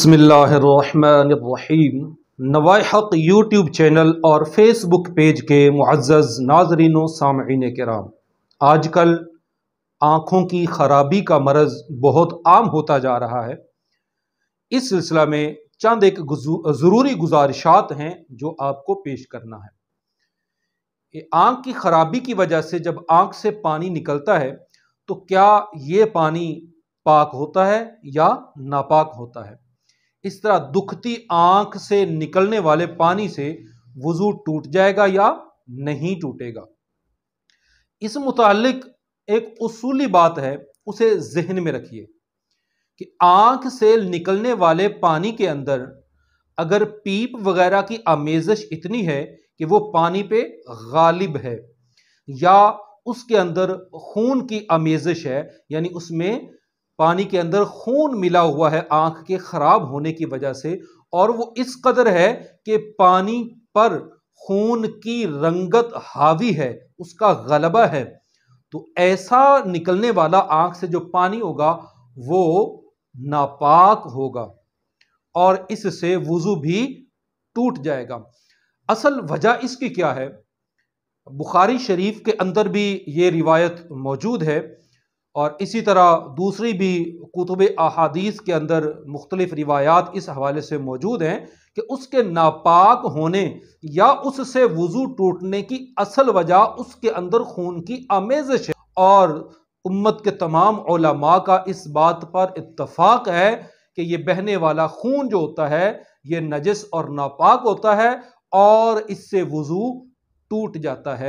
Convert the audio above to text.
بسم اللہ الرحمن الرحیم۔ نوائے حق یوٹیوب چینل اور فیس بک پیج کے معزز ناظرین و سامعین کرام، آج کل آنکھوں کی خرابی کا مرض بہت عام ہوتا جا رہا ہے۔ اس سلسلہ میں چند ایک ضروری گزارشات ہیں جو آپ کو پیش کرنا ہے۔ آنکھ کی خرابی کی وجہ سے جب آنکھ سے پانی نکلتا ہے تو کیا یہ پانی پاک ہوتا ہے یا ناپاک ہوتا ہے؟ اس طرح دکھتی آنکھ سے نکلنے والے پانی سے وضو ٹوٹ جائے گا یا نہیں ٹوٹے گا؟ اس متعلق ایک اصولی بات ہے، اسے ذہن میں رکھیے کہ آنکھ سے نکلنے والے پانی کے اندر اگر پیپ وغیرہ کی آمیزش اتنی ہے کہ وہ پانی پہ غالب ہے، یا اس کے اندر خون کی آمیزش ہے، یعنی اس میں پانی کے اندر خون ملا ہوا ہے آنکھ کے خراب ہونے کی وجہ سے، اور وہ اس قدر ہے کہ پانی پر خون کی رنگت حاوی ہے، اس کا غلبہ ہے، تو ایسا نکلنے والا آنکھ سے جو پانی ہوگا وہ ناپاک ہوگا اور اس سے وضو بھی ٹوٹ جائے گا۔ اصل وجہ اس کی کیا ہے؟ بخاری شریف کے اندر بھی یہ روایت موجود ہے، اور اسی طرح دوسری بھی کتب احادیث کے اندر مختلف روایات اس حوالے سے موجود ہیں کہ اس کے ناپاک ہونے یا اس سے وضو ٹوٹنے کی اصل وجہ اس کے اندر خون کی آمیزش ہے، اور امت کے تمام علماء کا اس بات پر اتفاق ہے کہ یہ بہنے والا خون جو ہوتا ہے یہ نجس اور ناپاک ہوتا ہے اور اس سے وضو ٹوٹ جاتا ہے۔